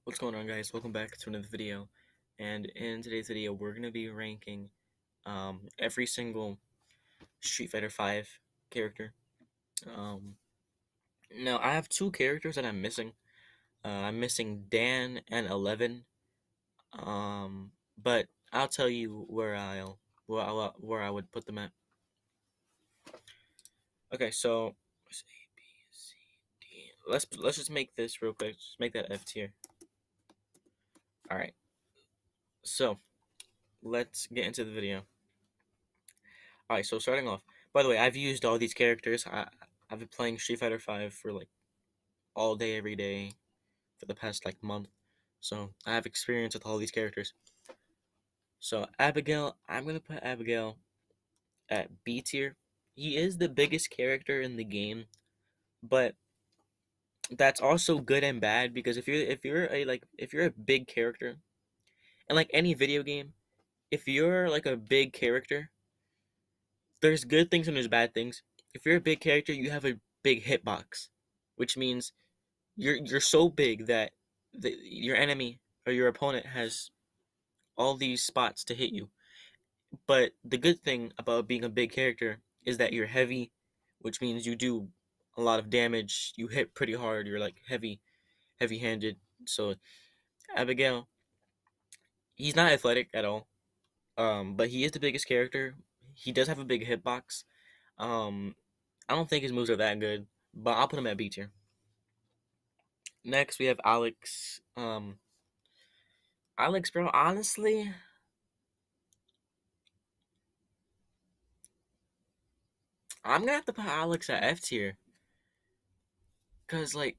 What's going on, guys? Welcome back to another video. And in today's video, we're going to be ranking every single Street Fighter 5 character. Um, Now, I have two characters that I'm missing. I'm missing Dan and 11. But I'll tell you where I would put them at. Okay, so A, B, C, D. Let's just make this real quick. Just make that F tier. All right. So let's get into the video. Alright, so starting off. By the way, I've used all these characters. I've been playing Street Fighter 5 for like all day, every day for the past like month. So I have experience with all these characters. So Abigail, I'm gonna put Abigail at B tier. He is the biggest character in the game, but that's also good and bad because if you're a big character, and like any video game, if you're like a big character, there's good things and there's bad things. If you're a big character, you have a big hitbox, which means you're so big that your enemy or your opponent has all these spots to hit you. But the good thing about being a big character is that you're heavy, which means you do a lot of damage. You hit pretty hard. You're like heavy-handed. So Abigail, he's not athletic at all. But he is the biggest character. He does have a big hitbox. Um, I don't think his moves are that good, but I'll put him at B tier. Next, we have Alex. Alex, bro, honestly, I'm gonna have to put Alex at F tier. Cause like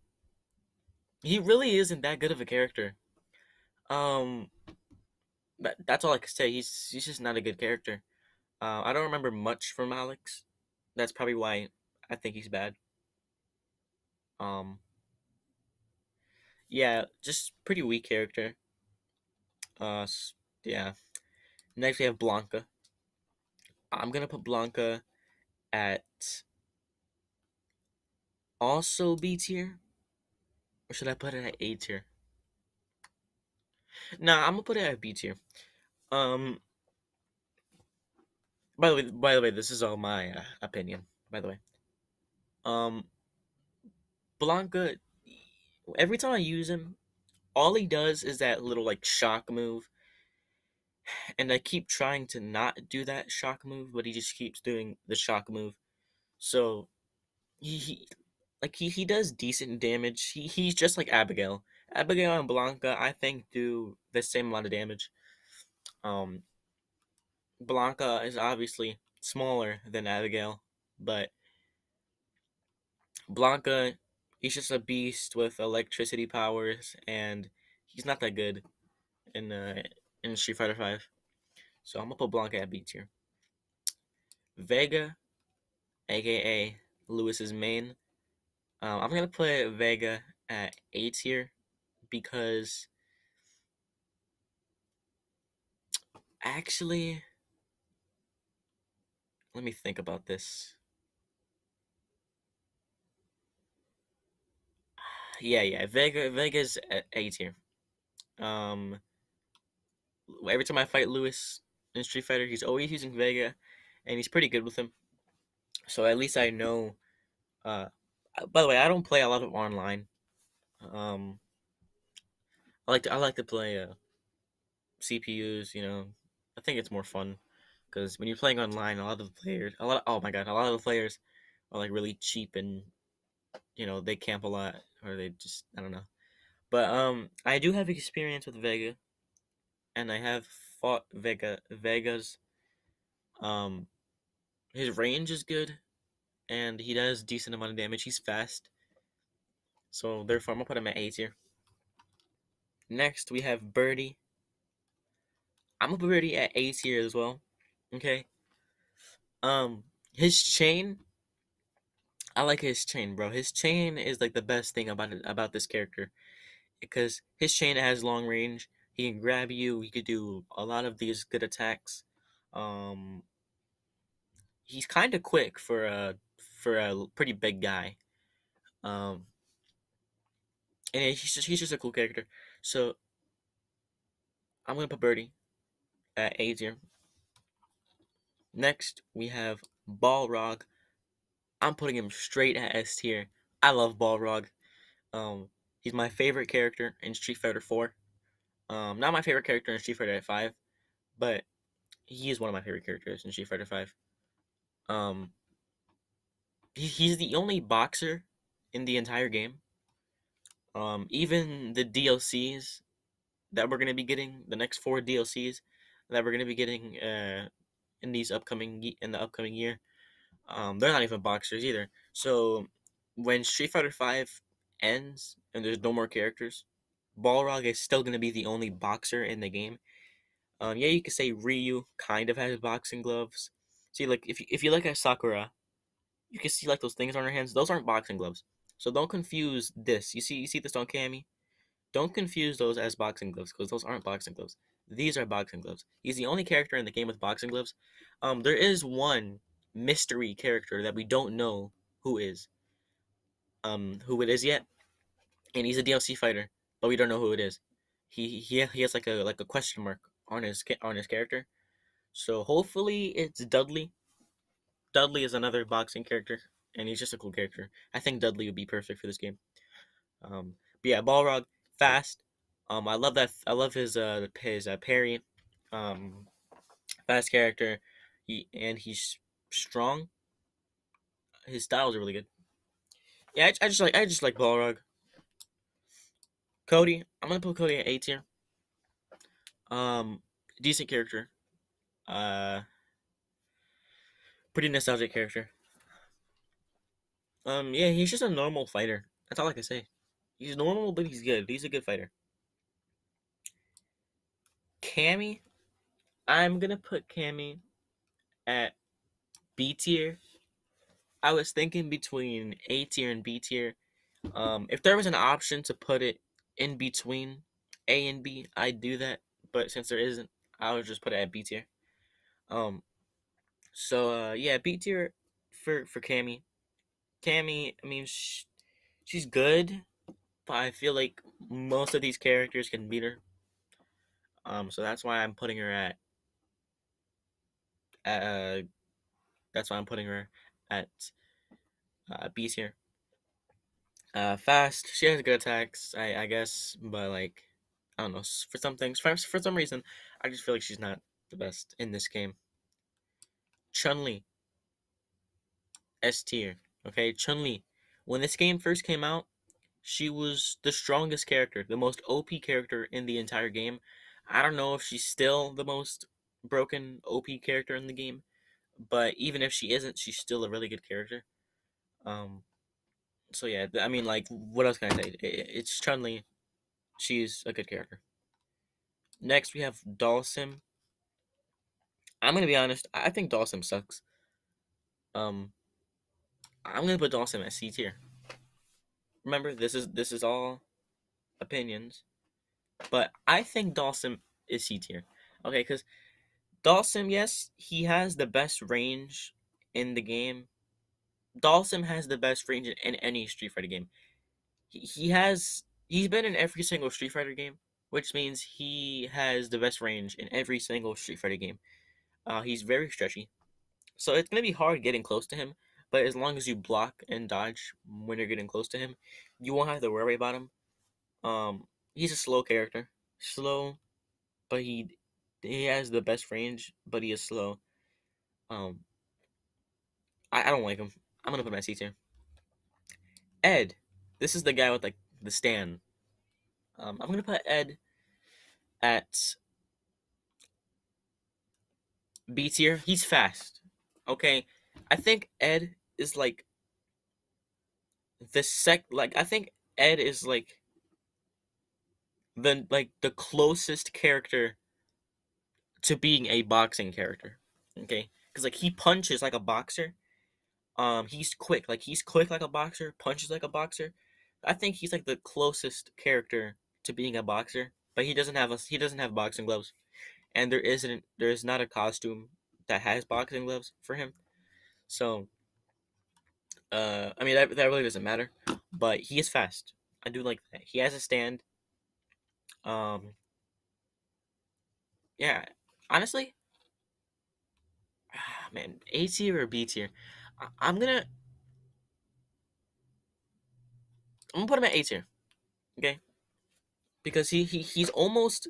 he really isn't that good of a character. Um, that's all I can say. He's just not a good character. I don't remember much from Alex. That's probably why I think he's bad. Um, yeah, just pretty weak character. Yeah. Next we have Blanca. I'm gonna put Blanca at also B tier, or should I put it at A tier? Nah, I'm gonna put it at B tier. Um, by the way, this is all my opinion. By the way, um, Blanca. Every time I use him, all he does is that little like shock move, and I keep trying to not do that shock move, but he just keeps doing the shock move. So he does decent damage. He's just like Abigail. Abigail and Blanca, I think, do the same amount of damage. Um, Blanca is obviously smaller than Abigail, but Blanca, he's just a beast with electricity powers, and he's not that good in Street Fighter 5. So I'm gonna put Blanca at B tier. Vega, aka Lewis's main. I'm gonna put Vega at A tier because actually, let me think about this. Yeah, Vega's at A tier. Um, every time I fight Lewis in Street Fighter, he's always using Vega, and he's pretty good with him. So at least I know. Uh, by the way, I don't play a lot of online. Um, I like to play CPUs. I think it's more fun because when you're playing online, a lot of the players are like really cheap and they camp a lot or they just I don't know. But I do have experience with Vega, and I have fought Vega's. Um, his range is good, and he does decent amount of damage. He's fast, so therefore I'm gonna put him at A tier. Next we have Birdie. I'm gonna put Birdie at A tier as well. Okay. His chain. I like his chain, bro. His chain is like the best thing about this character because his chain has long range. He can grab you. He could do a lot of these good attacks. Um, he's kind of quick for a pretty big guy. Um, and he's just a cool character. So I'm gonna put Birdie at A tier. Next we have Balrog. I'm putting him straight at S tier. I love Balrog. Um, he's my favorite character in Street Fighter 4. Not my favorite character in Street Fighter 5, but he is one of my favorite characters in Street Fighter 5. Um, he's the only boxer in the entire game. Even the DLCs that we're gonna be getting, the next 4 DLCs that we're gonna be getting in the upcoming year, they're not even boxers either. So when Street Fighter 5 ends and there's no more characters, Balrog is still gonna be the only boxer in the game. Yeah, you could say Ryu kind of has boxing gloves. See, like if you look at Sakura, you can see like those things on her hands. Those aren't boxing gloves. So don't confuse this. You see this on Cammy. Don't confuse those as boxing gloves because those aren't boxing gloves. These are boxing gloves. He's the only character in the game with boxing gloves. There is one mystery character that we don't know who is who it is yet, and he's a DLC fighter, but we don't know who it is. He has like a question mark on his character. So hopefully it's Dudley. Dudley is another boxing character, and he's just a cool character. I think Dudley would be perfect for this game. But yeah, Balrog, fast. I love that. I love his parry. Um, fast character. He's strong. His styles are really good. Yeah, I just like Balrog. Cody, I'm gonna put Cody at A tier. Um, decent character. Uh, pretty nostalgic character. Yeah, he's just a normal fighter. That's all I can say. He's normal, but he's good. He's a good fighter. Cammy, I'm gonna put Cammy at B tier. I was thinking between A tier and B tier. If there was an option to put it in between A and B, I'd do that. But since there isn't, I would just put it at B tier. Um, yeah, B tier for Cammy. Cammy, I mean, she's good, but I feel like most of these characters can beat her. So that's why I'm putting her at that's why I'm putting her at B tier. Fast. She has good attacks, I guess, but like I don't know. For some things, for some reason, I just feel like she's not the best in this game. Chun-Li, S tier. Okay, Chun-Li. When this game first came out, she was the strongest character, the most OP character in the entire game. I don't know if she's still the most broken OP character in the game, but even if she isn't, she's still a really good character. Um, so yeah, I mean, like, what else can I say? It's Chun-Li. She's a good character. Next, we have Dawson. I'm gonna be honest. I think Dawson sucks. Um, I'm gonna put Dawson at C tier. Remember, this is all opinions, but I think Dawson is C tier. Okay, because Dawson, yes, he has the best range in the game. Dawson has the best range in any Street Fighter game. He's been in every single Street Fighter game, which means he has the best range in every single Street Fighter game. He's very stretchy, so it's gonna be hard getting close to him. But as long as you block and dodge when you're getting close to him, you won't have to worry about him. He's a slow character, slow, but he has the best range, but he is slow. Um, I don't like him. I'm gonna put him at C tier. Ed, this is the guy with like the stand. I'm gonna put Ed at B tier. He's fast. Okay, I think Ed is like I think Ed is the closest character to being a boxing character. Okay, because like he punches like a boxer. He's quick. Like he's quick like a boxer. Punches like a boxer. I think he's like the closest character to being a boxer. But he doesn't have boxing gloves, and there is not a costume that has boxing gloves for him. So I mean that really doesn't matter. But he is fast. I do like that. He has a stand. Yeah. Honestly, man, A tier or B tier? I'm gonna put him at A tier. Okay, because he's almost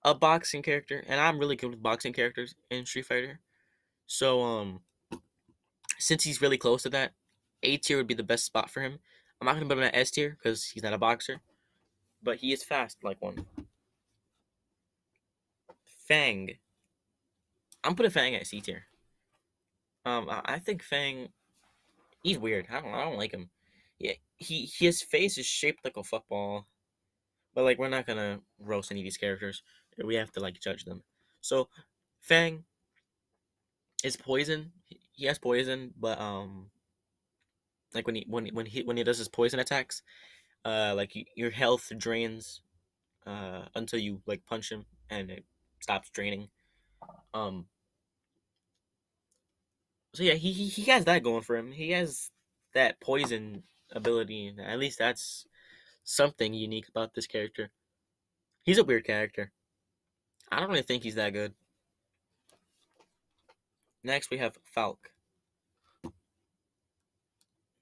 a boxing character, and I'm really good with boxing characters in Street Fighter. So since he's really close to that, A tier would be the best spot for him. I'm not gonna put him at S tier because he's not a boxer, but he is fast like one. Fang. I'm putting Fang at C tier. I think Fang, he's weird. I don't like him. Yeah, his face is shaped like a football, but like we're not gonna roast any of these characters. We have to like judge them. So Fang is poison. He has poison, but like when he does his poison attacks, like your health drains until you like punch him and it stops draining. Um, so yeah, he has that going for him. He has that poison ability. At least that's something unique about this character. He's a weird character. I don't really think he's that good. Next we have Falk,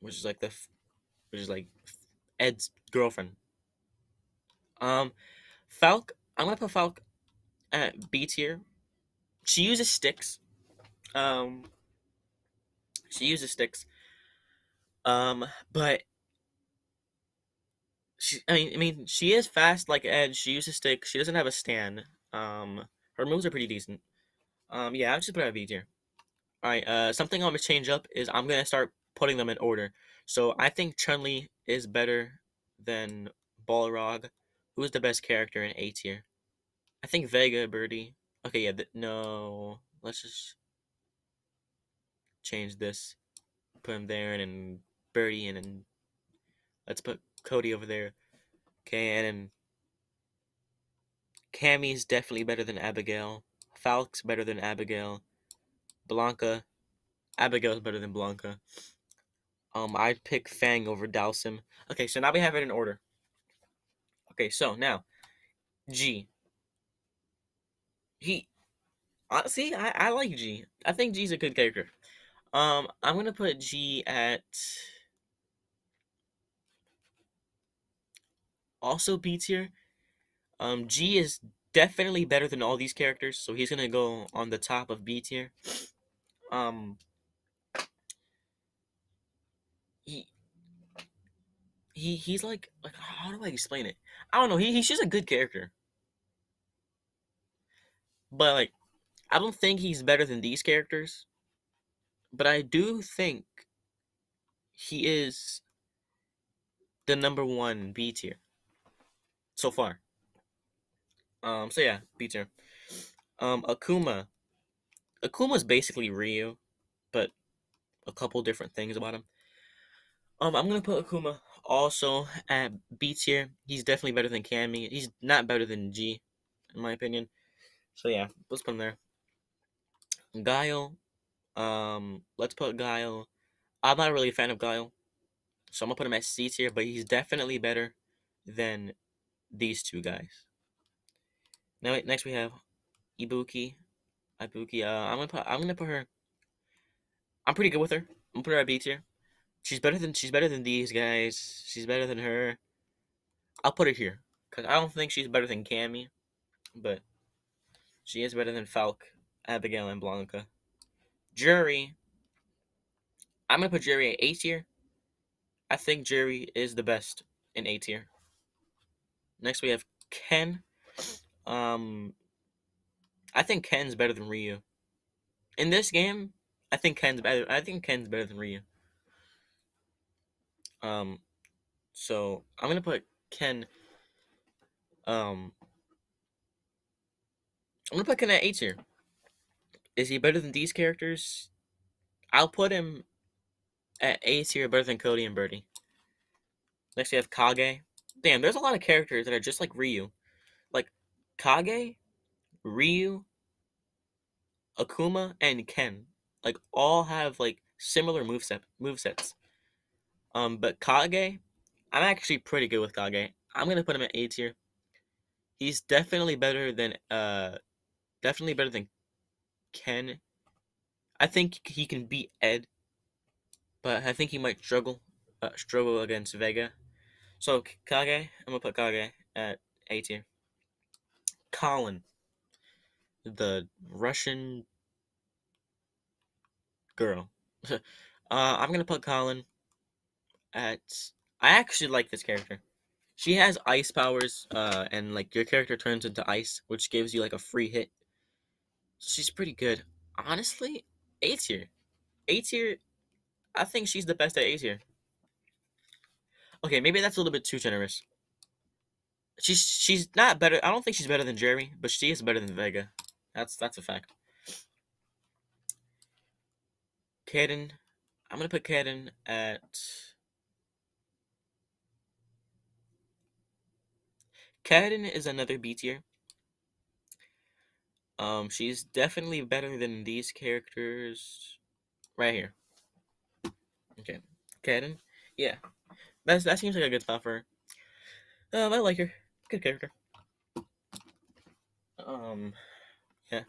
which is like which is like Ed's girlfriend. Um, Falk. I'm gonna put Falk at B tier. She uses sticks. Um, she uses sticks. But I mean, she is fast like Ed. She uses sticks. She doesn't have a stand. Her moves are pretty decent. Yeah, I'll just put her at B tier. All right. Something I'm gonna change up is I'm gonna start putting them in order. So I think Chun-Li is better than Balrog. Who's the best character in A tier? I think Vega, Birdie. Okay, yeah. No, let's just change this. Put him there, and then Birdie, and then let's put Cody over there. Okay, and then Cammy's definitely better than Abigail. Falk's better than Abigail. Blanca. Abigail's better than Blanca. I'd pick Fang over Dawson. Okay, so now we have it in order. Okay, so now G. He see, I like G. I think G's a good character. I'm gonna put G at also B tier. G is definitely better than all these characters, so he's gonna go on the top of B tier. Um, he he's like how do I explain it? I don't know. He's just a good character, but like I don't think he's better than these characters. But I do think he is the number one B tier so far. So yeah, B tier. Akuma. Akuma's basically Ryu, but a couple different things about him. I'm gonna put Akuma also at B tier. He's definitely better than Cammy. He's not better than G, in my opinion. So yeah, let's put him there. Guile. Let's put Guile. I'm not really a fan of Guile, so I'm gonna put him at C tier. But he's definitely better than these two guys. Now, next we have Ibuki. Ibuki. I'm gonna put her. I'm pretty good with her. I'm gonna put her at B tier. She's better than these guys. She's better than her. I'll put her here because I don't think she's better than Cammy, but she is better than Falk, Abigail, and Blanca. Jury. I'm gonna put Jury at A tier. I think Jury is the best in A tier. Next we have Ken. Um, I think Ken's better than Ryu. In this game, I think Ken's better. I think Ken's better than Ryu. Um, so I'm gonna put Ken. Um, I'm gonna put Ken at A tier. Is he better than these characters? I'll put him at A tier, better than Cody and Birdie. Next we have Kage. Damn, there's a lot of characters that are just like Ryu. Like Kage, Ryu, Akuma, and Ken. Like all have like similar movesets. But Kage I'm actually pretty good with Kage. I'm gonna put him at A tier. He's definitely better than Ken. I think he can beat Ed, but I think he might struggle against Vega. So Kage, I'm gonna put Kage at A tier. Colin, the Russian girl. I'm gonna put Colin at. I actually like this character. She has ice powers, and like your character turns into ice, which gives you like a free hit. She's pretty good. Honestly, A tier. A tier. I think she's the best at A tier. Okay, maybe that's a little bit too generous. She's not better. I don't think she's better than Jerry, but she is better than Vega. That's a fact. Kaden, I'm gonna put Kaden at. Kaden is another B tier. She's definitely better than these characters right here. Okay, Kaden, yeah, that seems like a good spot for her. I like her. Good character. Um, yeah.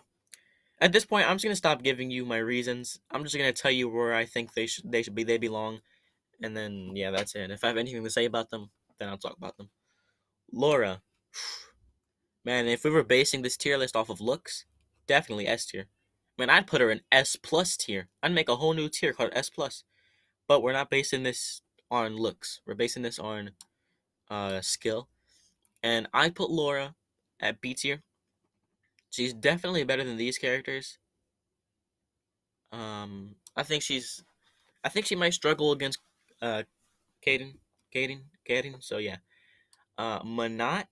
At this point, I'm just gonna stop giving you my reasons. I'm just gonna tell you where I think they belong, and then yeah, that's it. If I have anything to say about them, then I'll talk about them. Laura, man, if we were basing this tier list off of looks, definitely S tier. Man, I'd put her in S plus tier. I'd make a whole new tier called S plus. But we're not basing this on looks. We're basing this on skill. And I put Laura at B tier. She's definitely better than these characters. I think she might struggle against uh Caden. So yeah. Manat.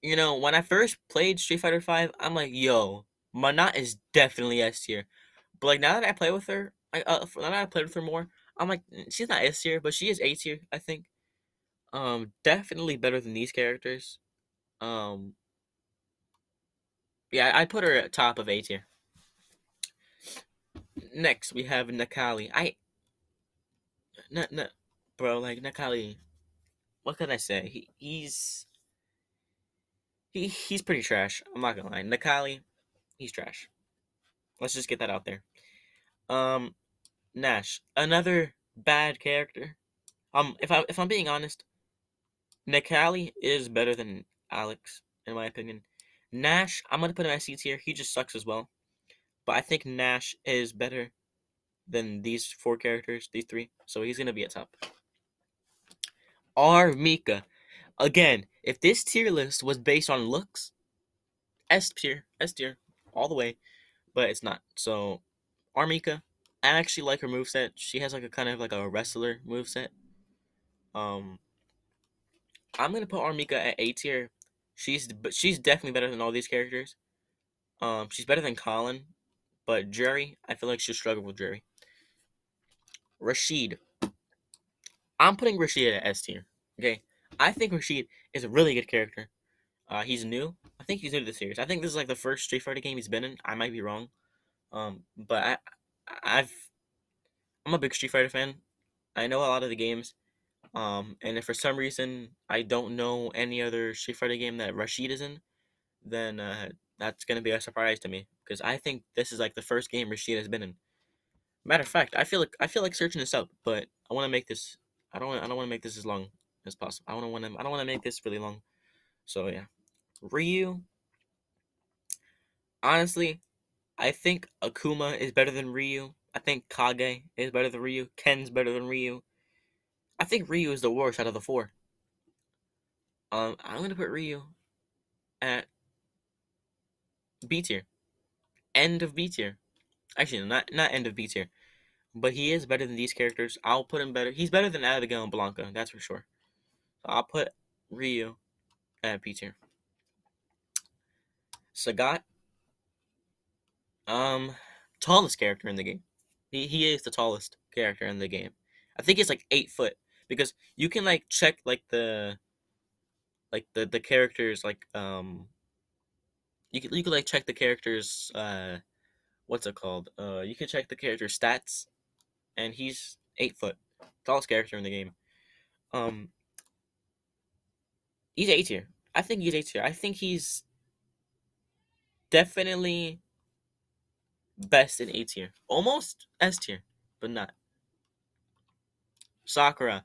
You know, when I first played Street Fighter 5, I'm like, yo, Manat is definitely S tier. But like now that I play with her, now that I played with her more, I'm like, she's not S tier, but she is A tier, I think. Definitely better than these characters. Um, yeah, I put her at top of A tier. Next, we have Nakali. Bro, like Nakali. What can I say? He's pretty trash. I'm not gonna lie. Nakali, he's trash. Let's just get that out there. Um, Nash, another bad character. If I'm being honest, Nakali is better than Alex in my opinion. Nash, I'm gonna put him at C tier. He just sucks as well. But I think Nash is better than these four characters, these three. So he's gonna be at top. R Mika. Again, if this tier list was based on looks, S tier, all the way. But it's not. So R Mika, I actually like her moveset. She has like a kind of like a wrestler moveset. Um, I'm gonna put R Mika at A tier. She's definitely better than all these characters. She's better than Colin, but Jerry, I feel like she'll struggle with Jerry. Rashid, I'm putting Rashid at S tier. Okay, I think Rashid is a really good character. He's new. I think he's new to the series. I think this is like the first Street Fighter game he's been in. I might be wrong. But I'm a big Street Fighter fan. I know a lot of the games. And if for some reason I don't know any other Street Fighter game that Rashid is in, then that's gonna be a surprise to me because I think this is like the first game Rashid has been in. Matter of fact, I feel like searching this up, but I want to make this. I don't want to make this as long as possible. I don't want to make this really long. So yeah, Ryu. Honestly, I think Akuma is better than Ryu. I think Kage is better than Ryu. Ken's better than Ryu. I think Ryu is the worst out of the four. I'm gonna put Ryu at B tier. End of B tier. Actually, not end of B tier. But he is better than these characters. I'll put him better. He's better than Abigail and Blanca, that's for sure. So I'll put Ryu at B tier. Sagat, um, tallest character in the game. He is the tallest character in the game. I think he's like 8 foot because you can like check like the characters you can like check the characters what's it called you can check the character stats and he's 8 foot, tallest character in the game. He's A tier. I think he's A tier. I think he's definitely best in A tier. Almost S tier, but not. Sakura.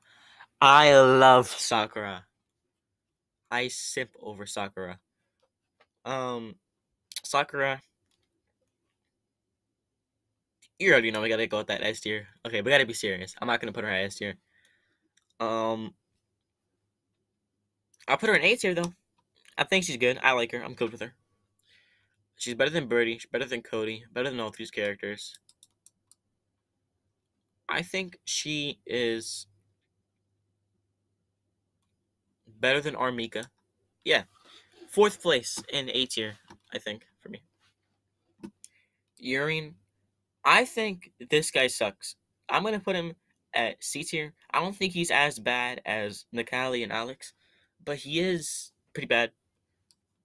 I love Sakura. I simp over Sakura. Sakura. You already know we gotta go with that S tier. Okay, we gotta be serious. I'm not gonna put her at S tier. Um, I'll put her in A tier though. I think she's good. I like her. I'm good with her. She's better than Birdie. She's better than Cody. Better than all these characters. I think she is better than Armika. Yeah, 4th place in A tier. I think for me. Urine. I think this guy sucks. I'm gonna put him at C tier. I don't think he's as bad as Nakali and Alex, but he is pretty bad,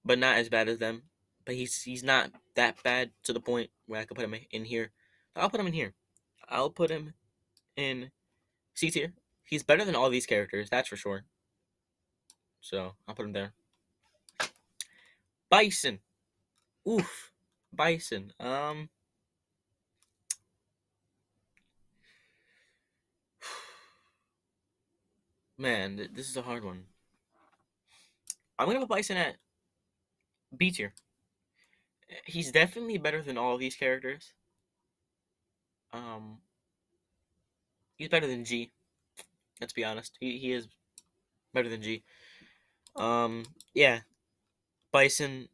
but not as bad as them. But he's not that bad to the point where I could put him in here. I'll put him in here. I'll put him in C tier. He's better than all these characters, that's for sure. So I'll put him there. Bison. Oof. Bison. Man, this is a hard one. I'm gonna put Bison at B tier. He's definitely better than all of these characters. Um, he's better than G. Let's be honest. He is better than G. Yeah. Bison.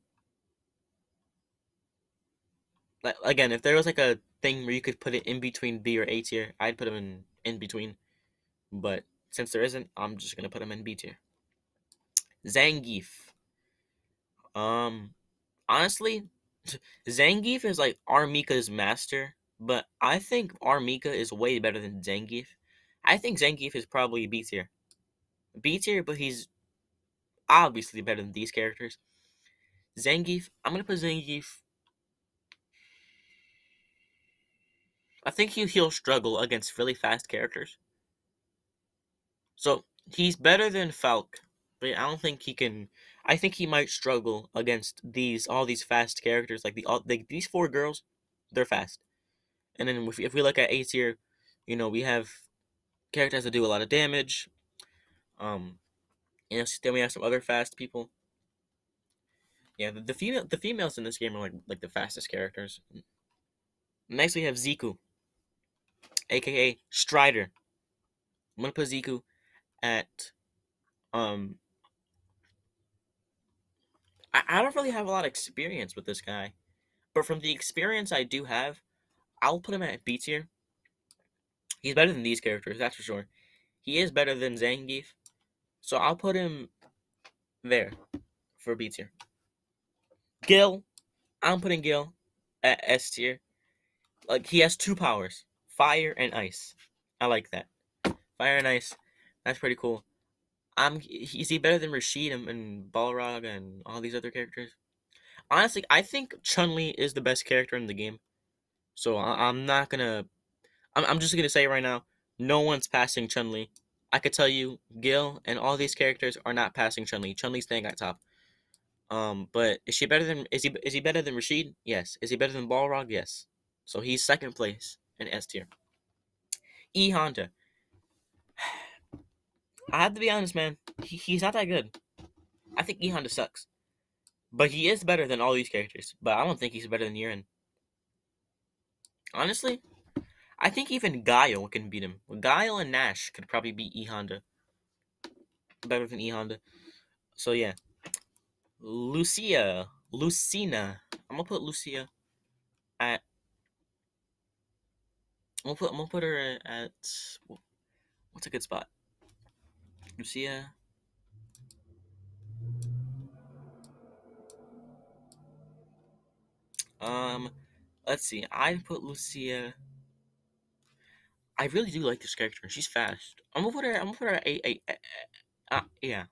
Again, if there was like a thing where you could put it in between B or A tier, I'd put him in between. But since there isn't, I'm just gonna put him in B tier. Zangief. Honestly, Zangief is like Armika's master, but I think Armika is way better than Zangief. I think Zangief is probably B tier. B tier, but he's obviously better than these characters. Zangief, I'm gonna put Zangief. I think he'll struggle against really fast characters. So he's better than Falk, but I don't think he can. I think he might struggle against all these fast characters. Like these 4 girls, they're fast. And then if we look at A tier, we have characters that do a lot of damage. Then we have some other fast people. Yeah, the females in this game are like the fastest characters. Next we have Zikr, aka Strider. I'm gonna put Zikr at I don't really have a lot of experience with this guy, but from the experience I do have, I'll put him at B tier. He's better than these characters, that's for sure. He is better than Zangief, so I'll put him there for B tier. Gil, I'm putting Gil at S tier. Like he has 2 powers, fire and ice. I like that. Fire and ice, that's pretty cool. Is he better than Rashid and Balrog and all these other characters? Honestly, I think Chun-Li is the best character in the game. So I'm not gonna. I'm just gonna say right now, no one's passing Chun-Li. I could tell you, Gil and all these characters are not passing Chun-Li. Chun-Li's staying at top. But is he better than Rashid? Yes. Is he better than Balrog? Yes. So he's 2nd place in S tier. E Honda. I have to be honest, man. He's not that good. I think E Honda sucks. But he is better than all these characters. But I don't think he's better than Urine. Honestly, I think even Guile can beat him. Guile and Nash could probably beat E Honda. Better than E Honda. So yeah. Lucia Lucina. I'm gonna put Lucia at. I'm gonna put her at. What's a good spot? Lucia. Let's see. I put Lucia. I really do like this character. She's fast. I'm gonna put her at yeah.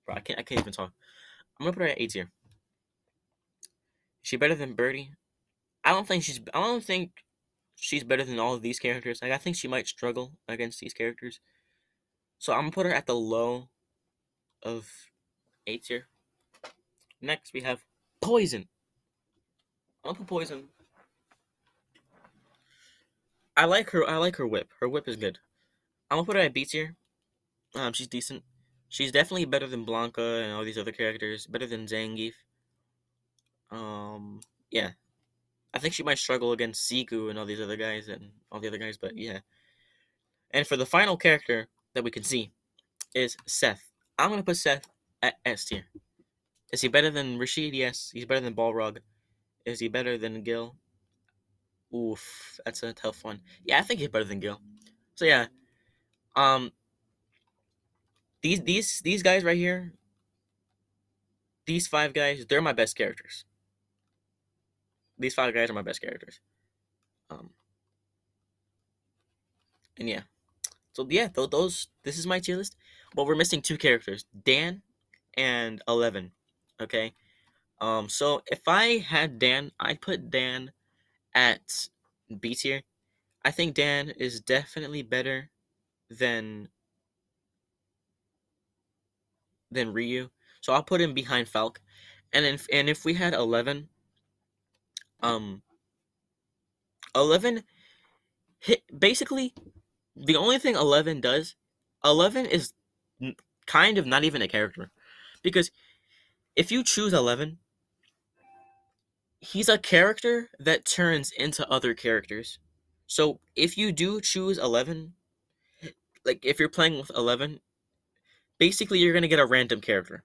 Bro, I can't even talk. I'm gonna put her at A tier. Is she better than Birdie? I don't think she's better than all of these characters. Like I think she might struggle against these characters. So I'm gonna put her at the low of A tier. Next we have Poison. I'm gonna put Poison. I like her. I like her whip. Her whip is good. I'm gonna put her at B tier. She's decent. She's definitely better than Blanca and all these other characters. Better than Zangief. Yeah. I think she might struggle against Siku and all these other guys and all the other guys, but yeah. And for the final character that we can see is Seth. I'm gonna put Seth at S tier. Is he better than Rashid? Yes. He's better than Balrog. Is he better than Gil? Oof, that's a tough one. Yeah, I think he's better than Gil. So yeah, um, these guys right here, these 5 guys, they're my best characters. These 5 guys are my best characters. Um, and yeah, so yeah, those this is my tier list. But we're missing 2 characters, Dan and 11. Okay. So if I had Dan, I'd put Dan at B tier. I think Dan is definitely better than Ryu. So I'll put him behind Falk. And if we had 11, um 11 hit basically the only thing 11 does, 11 is kind of not even a character. Because if you choose 11, he's a character that turns into other characters. So if you do choose 11, like if you're playing with 11, basically you're going to get a random character.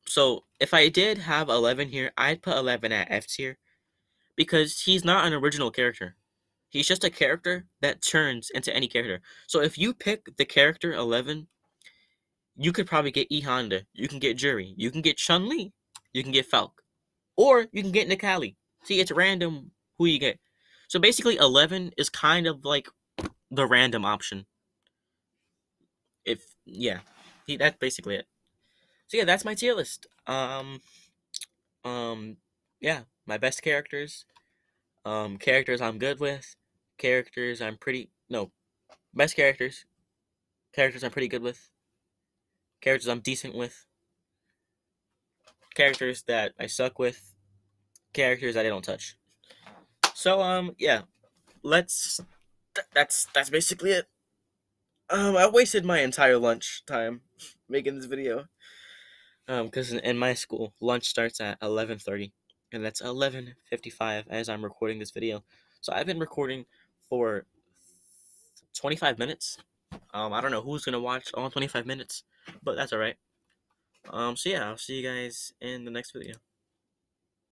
So if I did have 11 here, I'd put 11 at F tier because he's not an original character. He's just a character that turns into any character. So if you pick the character 11, you could probably get E Honda, you can get Jury, you can get Chun-Li, you can get Falk, or you can get Nakali. See, it's random who you get. So basically 11 is kind of like the random option. Yeah, that's basically it. So yeah, that's my tier list. Yeah, my best characters, characters I'm good with, characters I'm pretty no, best characters I'm pretty good with, characters I'm decent with, characters that I suck with, characters that I don't touch. So yeah, let's that's basically it. I wasted my entire lunch time making this video. Because in my school, lunch starts at 11:30, and that's 11:55 as I'm recording this video. So I've been recording for 25 minutes. I don't know who's gonna watch all 25 minutes, but that's all right. So yeah, I'll see you guys in the next video.